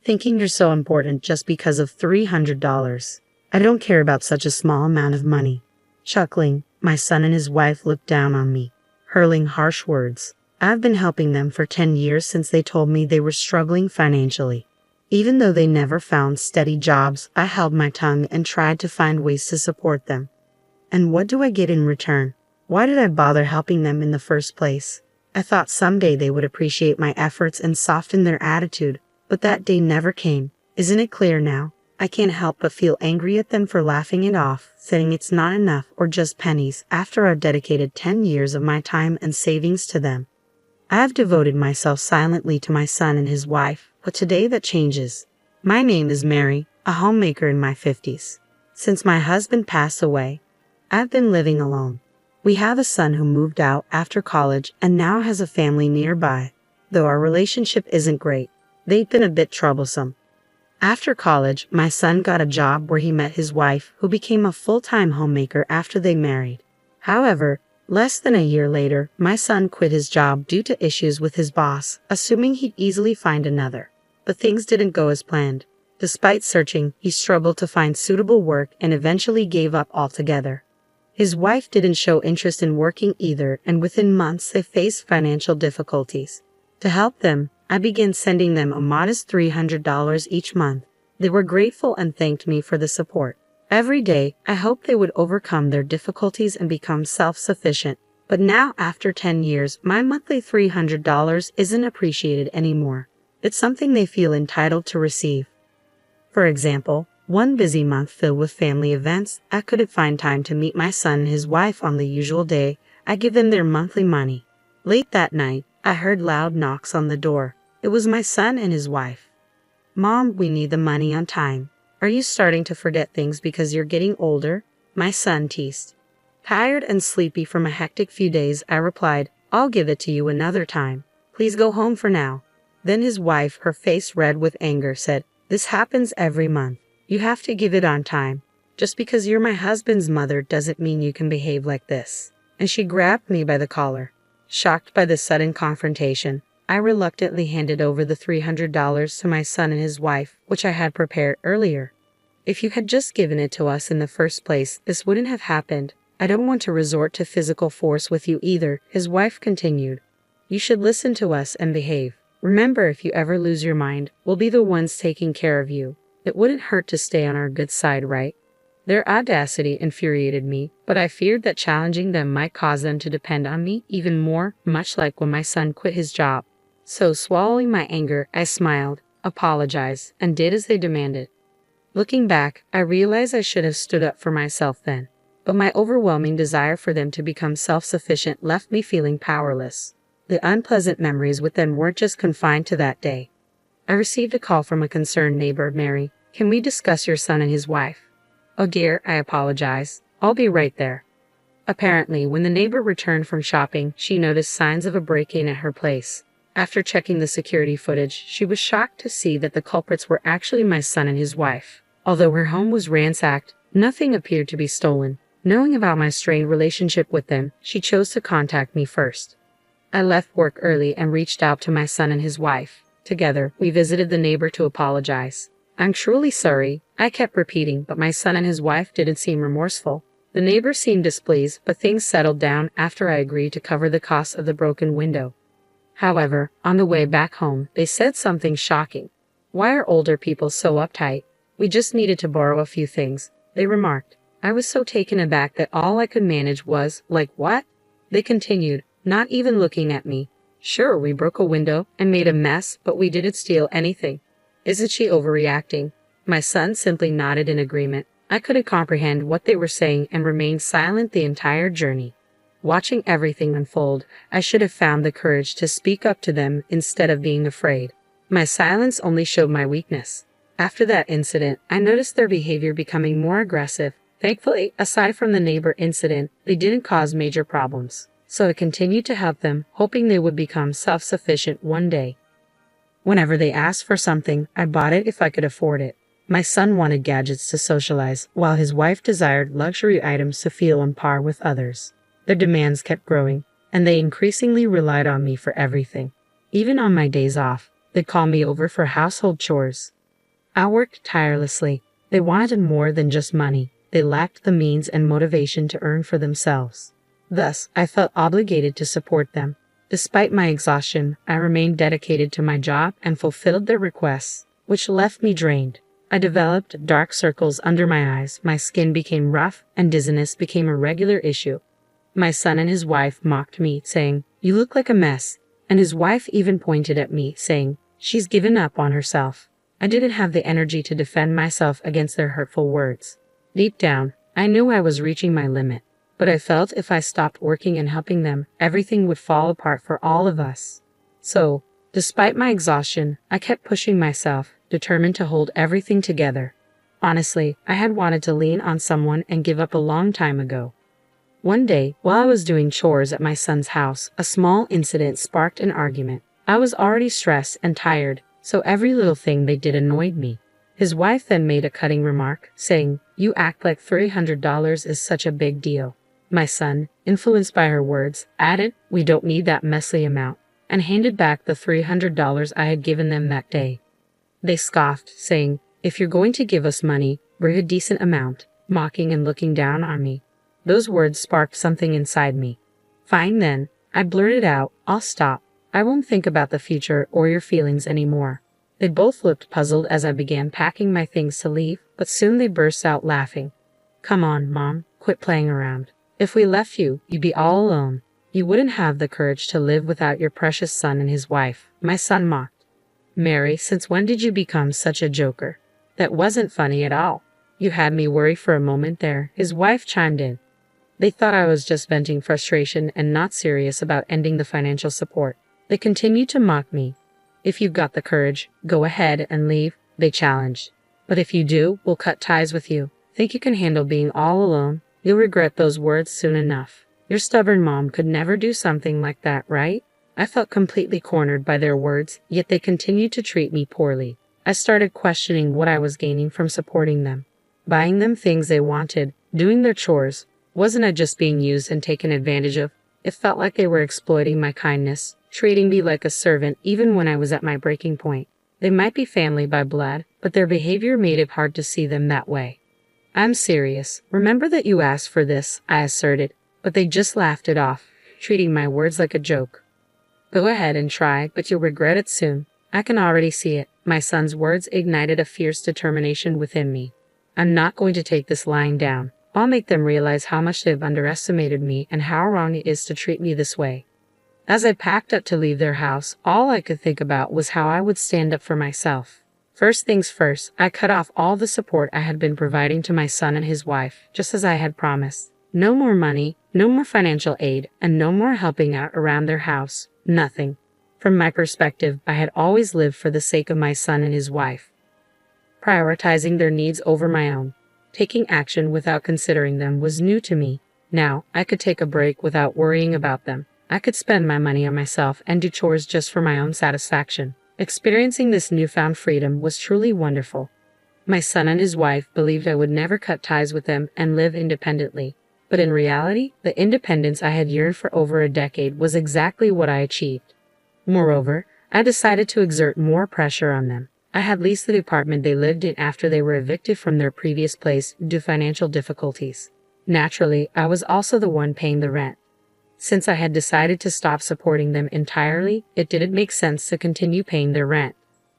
thinking you're so important just because of $300. I don't care about such a small amount of money. Chuckling, my son and his wife looked down on me, hurling harsh words. I've been helping them for 10 years since they told me they were struggling financially. Even though they never found steady jobs, I held my tongue and tried to find ways to support them. And what do I get in return? Why did I bother helping them in the first place? I thought someday they would appreciate my efforts and soften their attitude, but that day never came. Isn't it clear now? I can't help but feel angry at them for laughing it off, saying it's not enough or just pennies after I've dedicated 10 years of my time and savings to them. I have devoted myself silently to my son and his wife, but today that changes. My name is Mary, a homemaker in my 50s. Since my husband passed away, I've been living alone. We have a son who moved out after college and now has a family nearby. Though our relationship isn't great, they've been a bit troublesome. After college, my son got a job where he met his wife, who became a full-time homemaker after they married. However, less than a year later, my son quit his job due to issues with his boss, assuming he'd easily find another. But things didn't go as planned. Despite searching, he struggled to find suitable work and eventually gave up altogether. His wife didn't show interest in working either, and within months they faced financial difficulties. To help them, I began sending them a modest $300 each month. They were grateful and thanked me for the support. Every day, I hoped they would overcome their difficulties and become self-sufficient. But now, after 10 years, my monthly $300 isn't appreciated anymore. It's something they feel entitled to receive. For example, one busy month filled with family events, I couldn't find time to meet my son and his wife on the usual day. I give them their monthly money. Late that night, I heard loud knocks on the door. It was my son and his wife. "Mom, we need the money on time. Are you starting to forget things because you're getting older?" My son teased. Tired and sleepy from a hectic few days, I replied, "I'll give it to you another time. Please go home for now." Then his wife, her face red with anger, said, "This happens every month. You have to give it on time. Just because you're my husband's mother doesn't mean you can behave like this." And she grabbed me by the collar. Shocked by the sudden confrontation, I reluctantly handed over the $300 to my son and his wife, which I had prepared earlier. "If you had just given it to us in the first place, this wouldn't have happened. I don't want to resort to physical force with you either," his wife continued. "You should listen to us and behave. Remember, if you ever lose your mind, we'll be the ones taking care of you. It wouldn't hurt to stay on our good side, right?" Their audacity infuriated me, but I feared that challenging them might cause them to depend on me even more, much like when my son quit his job. So, swallowing my anger, I smiled, apologized, and did as they demanded. Looking back, I realized I should have stood up for myself then, but my overwhelming desire for them to become self-sufficient left me feeling powerless. The unpleasant memories with them weren't just confined to that day. I received a call from a concerned neighbor. "Mary, can we discuss your son and his wife?" "Oh dear," I apologized. "I'll be right there." Apparently, when the neighbor returned from shopping, she noticed signs of a break-in at her place. After checking the security footage, she was shocked to see that the culprits were actually my son and his wife. Although her home was ransacked, nothing appeared to be stolen. Knowing about my strained relationship with them, she chose to contact me first. I left work early and reached out to my son and his wife. Together, we visited the neighbor to apologize. "I'm truly sorry," I kept repeating, but my son and his wife didn't seem remorseful. The neighbor seemed displeased, but things settled down after I agreed to cover the cost of the broken window. However, on the way back home, they said something shocking. "Why are older people so uptight? We just needed to borrow a few things," they remarked. I was so taken aback that all I could manage was, "Like what?" They continued, not even looking at me. "Sure, we broke a window and made a mess, but we didn't steal anything. Isn't she overreacting?" My son simply nodded in agreement. I couldn't comprehend what they were saying and remained silent the entire journey. Watching everything unfold, I should have found the courage to speak up to them instead of being afraid. My silence only showed my weakness. After that incident, I noticed their behavior becoming more aggressive. Thankfully, aside from the neighbor incident, they didn't cause major problems. So I continued to help them, hoping they would become self-sufficient one day. Whenever they asked for something, I bought it if I could afford it. My son wanted gadgets to socialize, while his wife desired luxury items to feel on par with others. Their demands kept growing, and they increasingly relied on me for everything. Even on my days off, they'd call me over for household chores. I worked tirelessly. They wanted more than just money. They lacked the means and motivation to earn for themselves. Thus, I felt obligated to support them. Despite my exhaustion, I remained dedicated to my job and fulfilled their requests, which left me drained. I developed dark circles under my eyes, my skin became rough, and dizziness became a regular issue. My son and his wife mocked me, saying, "You look like a mess." And his wife even pointed at me, saying, "She's given up on herself." I didn't have the energy to defend myself against their hurtful words. Deep down, I knew I was reaching my limit, but I felt if I stopped working and helping them, everything would fall apart for all of us. So, despite my exhaustion, I kept pushing myself, determined to hold everything together. Honestly, I had wanted to lean on someone and give up a long time ago. One day, while I was doing chores at my son's house, a small incident sparked an argument. I was already stressed and tired, so every little thing they did annoyed me. His wife then made a cutting remark, saying, "You act like $300 is such a big deal." My son, influenced by her words, added, "We don't need that messy amount," and handed back the $300 I had given them that day. They scoffed, saying, "If you're going to give us money, bring a decent amount," mocking and looking down on me. Those words sparked something inside me. "Fine then," I blurted out, "I'll stop. I won't think about the future or your feelings anymore." They both looked puzzled as I began packing my things to leave, but soon they burst out laughing. "Come on, Mom, quit playing around. If we left you, you'd be all alone. You wouldn't have the courage to live without your precious son and his wife," my son mocked. "Mary, since when did you become such a joker? That wasn't funny at all. You had me worry for a moment there," his wife chimed in. They thought I was just venting frustration and not serious about ending the financial support. They continued to mock me. "If you've got the courage, go ahead and leave," they challenged. "But if you do, we'll cut ties with you. Think you can handle being all alone? You'll regret those words soon enough. Your stubborn mom could never do something like that, right?" I felt completely cornered by their words, yet they continued to treat me poorly. I started questioning what I was gaining from supporting them. Buying them things they wanted, doing their chores. Wasn't I just being used and taken advantage of? It felt like they were exploiting my kindness, treating me like a servant even when I was at my breaking point. They might be family by blood, but their behavior made it hard to see them that way. "I'm serious. Remember that you asked for this," I asserted, but they just laughed it off, treating my words like a joke. "Go ahead and try, but you'll regret it soon. I can already see it." My son's words ignited a fierce determination within me. "I'm not going to take this lying down. I'll make them realize how much they've underestimated me and how wrong it is to treat me this way." As I packed up to leave their house, all I could think about was how I would stand up for myself. First things first, I cut off all the support I had been providing to my son and his wife, just as I had promised. No more money, no more financial aid, and no more helping out around their house. Nothing. From my perspective, I had always lived for the sake of my son and his wife, prioritizing their needs over my own. Taking action without considering them was new to me. Now, I could take a break without worrying about them. I could spend my money on myself and do chores just for my own satisfaction. Experiencing this newfound freedom was truly wonderful. My son and his wife believed I would never cut ties with them and live independently. But in reality, the independence I had yearned for over a decade was exactly what I achieved. Moreover, I decided to exert more pressure on them. I had leased the apartment they lived in after they were evicted from their previous place due to financial difficulties. Naturally, I was also the one paying the rent. Since I had decided to stop supporting them entirely, it didn't make sense to continue paying their rent.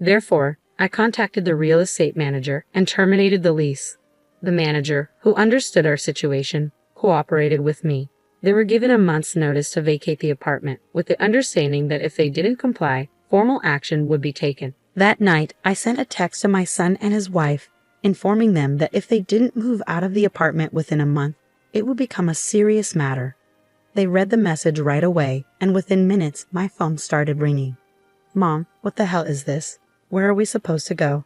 Therefore, I contacted the real estate manager and terminated the lease. The manager, who understood our situation, cooperated with me. They were given a month's notice to vacate the apartment, with the understanding that if they didn't comply, formal action would be taken. That night, I sent a text to my son and his wife, informing them that if they didn't move out of the apartment within a month, it would become a serious matter. They read the message right away, and within minutes, my phone started ringing. "Mom, what the hell is this? Where are we supposed to go?"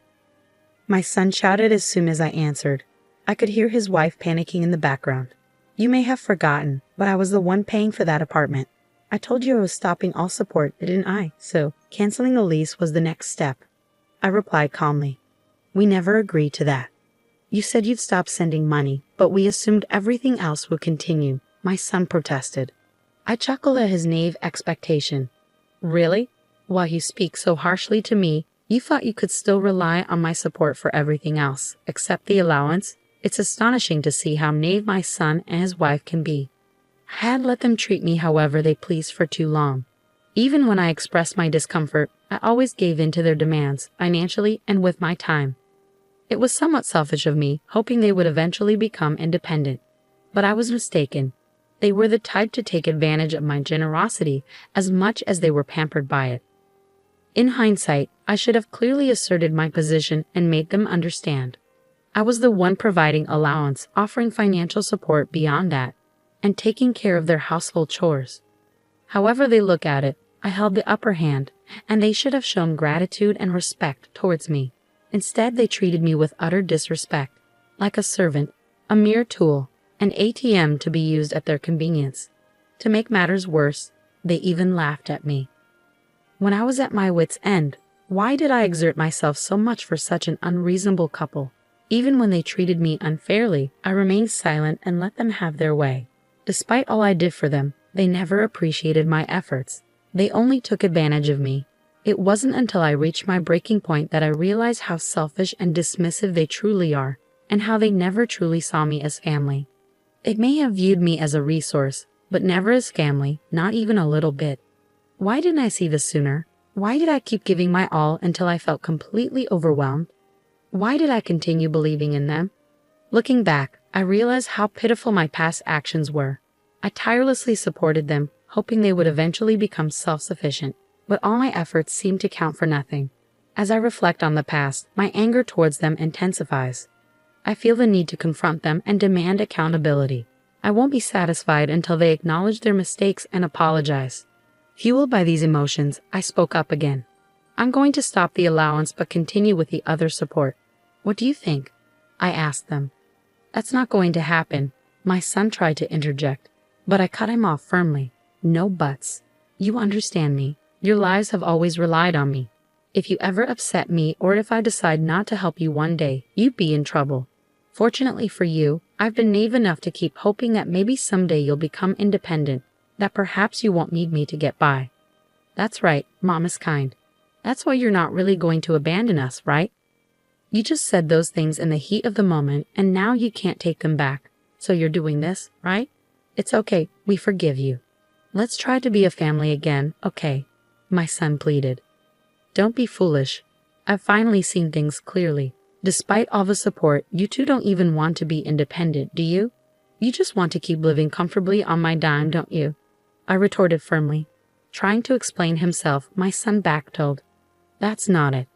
My son shouted as soon as I answered. I could hear his wife panicking in the background. "You may have forgotten, but I was the one paying for that apartment. I told you I was stopping all support, didn't I? So, canceling the lease was the next step." I replied calmly. "We never agreed to that. You said you'd stop sending money, but we assumed everything else would continue," my son protested. I chuckled at his naive expectation. "Really? While you speak so harshly to me, You thought you could still rely on my support for everything else, except the allowance? It's astonishing to see how naive my son and his wife can be. I had let them treat me however they pleased for too long. Even when I expressed my discomfort, I always gave in to their demands, financially and with my time. It was somewhat selfish of me, hoping they would eventually become independent. But I was mistaken. They were the type to take advantage of my generosity as much as they were pampered by it. In hindsight, I should have clearly asserted my position and made them understand. I was the one providing allowance, offering financial support beyond that, and taking care of their household chores. However they look at it, I held the upper hand, and they should have shown gratitude and respect towards me. Instead, they treated me with utter disrespect, like a servant, a mere tool, an ATM to be used at their convenience. To make matters worse, they even laughed at me. When I was at my wit's end, why did I exert myself so much for such an unreasonable couple? Even when they treated me unfairly, I remained silent and let them have their way. Despite all I did for them, they never appreciated my efforts. They only took advantage of me. It wasn't until I reached my breaking point that I realized how selfish and dismissive they truly are, and how they never truly saw me as family. They may have viewed me as a resource, but never as family, not even a little bit. Why didn't I see this sooner? Why did I keep giving my all until I felt completely overwhelmed? Why did I continue believing in them? Looking back, I realized how pitiful my past actions were. I tirelessly supported them, hoping they would eventually become self-sufficient, but all my efforts seemed to count for nothing. As I reflect on the past, my anger towards them intensifies. I feel the need to confront them and demand accountability. I won't be satisfied until they acknowledge their mistakes and apologize. Fueled by these emotions, I spoke up again. I'm going to stop the allowance but continue with the other support. What do you think? I asked them. That's not going to happen. My son tried to interject, but I cut him off firmly. No buts. You understand me. Your lives have always relied on me. If you ever upset me or if I decide not to help you one day, you'd be in trouble. Fortunately for you, I've been naive enough to keep hoping that maybe someday you'll become independent, that perhaps you won't need me to get by. That's right, Mom is kind. That's why you're not really going to abandon us, right? You just said those things in the heat of the moment, and now you can't take them back. So you're doing this, right? It's okay, we forgive you. Let's try to be a family again, okay? My son pleaded. Don't be foolish. I've finally seen things clearly. Despite all the support, you two don't even want to be independent, do you? You just want to keep living comfortably on my dime, don't you? I retorted firmly. Trying to explain himself, my son backpedaled. That's not it.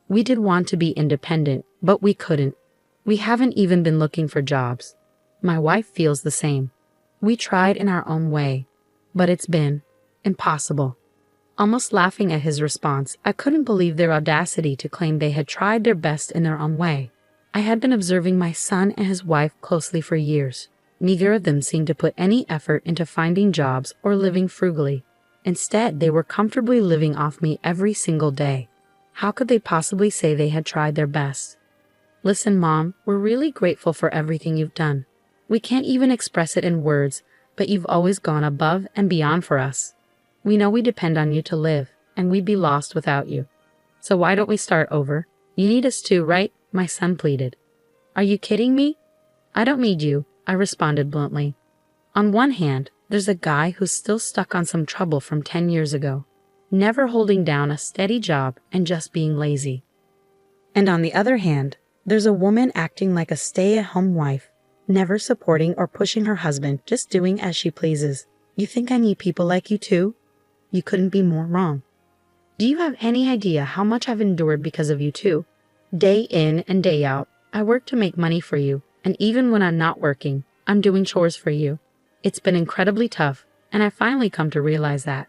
We did want to be independent, but we couldn't. We haven't even been looking for jobs. My wife feels the same. We tried in our own way, but it's been impossible. Almost laughing at his response, I couldn't believe their audacity to claim they had tried their best in their own way. I had been observing my son and his wife closely for years. Neither of them seemed to put any effort into finding jobs or living frugally. Instead, they were comfortably living off me every single day. How could they possibly say they had tried their best? Listen, Mom, we're really grateful for everything you've done. We can't even express it in words, but you've always gone above and beyond for us. We know we depend on you to live, and we'd be lost without you. So why don't we start over? You need us too, right? My son pleaded. Are you kidding me? I don't need you, I responded bluntly. On one hand, there's a guy who's still stuck on some trouble from 10 years ago, never holding down a steady job and just being lazy. And on the other hand, there's a woman acting like a stay-at-home wife, never supporting or pushing her husband, just doing as she pleases. You think I need people like you too? You couldn't be more wrong. Do you have any idea how much I've endured because of you two? Day in and day out, I work to make money for you, and even when I'm not working, I'm doing chores for you. It's been incredibly tough, and I finally come to realize that.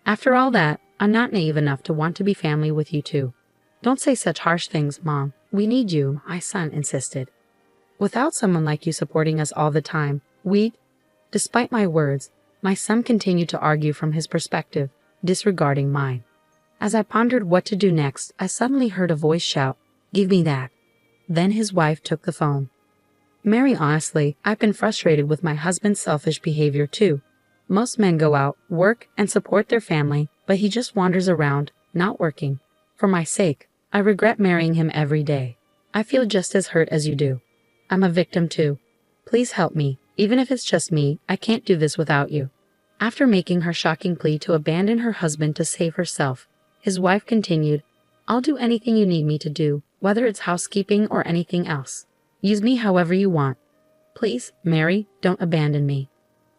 After all that, I'm not naive enough to want to be family with you too. Don't say such harsh things, Mom. We need you, my son insisted. Without someone like you supporting us all the time, Despite my words, my son continued to argue from his perspective, disregarding mine. As I pondered what to do next, I suddenly heard a voice shout, "Give me that." Then his wife took the phone. Mary, honestly, I've been frustrated with my husband's selfish behavior too. Most men go out, work, and support their family, but he just wanders around, not working. For my sake, I regret marrying him every day. I feel just as hurt as you do. I'm a victim too. Please help me, even if it's just me, I can't do this without you. After making her shocking plea to abandon her husband to save herself, his wife continued, I'll do anything you need me to do, whether it's housekeeping or anything else. Use me however you want. Please, Mary, don't abandon me.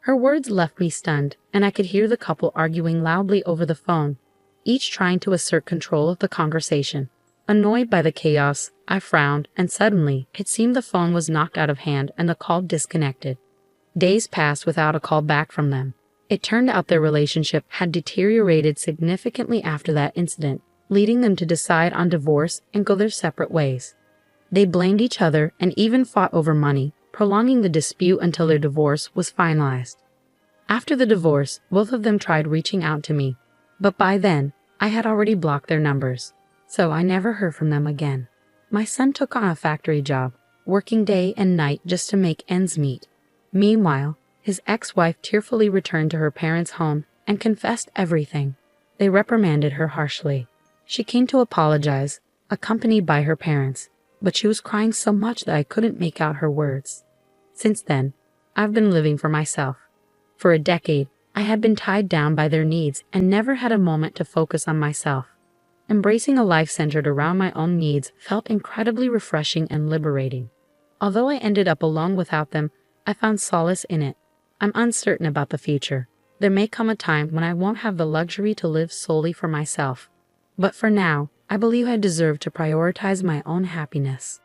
Her words left me stunned, and I could hear the couple arguing loudly over the phone, each trying to assert control of the conversation. Annoyed by the chaos, I frowned, and suddenly, it seemed the phone was knocked out of hand and the call disconnected. Days passed without a call back from them. It turned out their relationship had deteriorated significantly after that incident, leading them to decide on divorce and go their separate ways. They blamed each other and even fought over money, prolonging the dispute until their divorce was finalized. After the divorce, both of them tried reaching out to me, but by then, I had already blocked their numbers, so I never heard from them again. My son took on a factory job, working day and night just to make ends meet. Meanwhile, his ex-wife tearfully returned to her parents' home and confessed everything. They reprimanded her harshly. She came to apologize, accompanied by her parents, but she was crying so much that I couldn't make out her words. Since then, I've been living for myself. For a decade, I had been tied down by their needs and never had a moment to focus on myself. Embracing a life centered around my own needs felt incredibly refreshing and liberating. Although I ended up alone without them, I found solace in it. I'm uncertain about the future. There may come a time when I won't have the luxury to live solely for myself. But for now, I believe I deserve to prioritize my own happiness.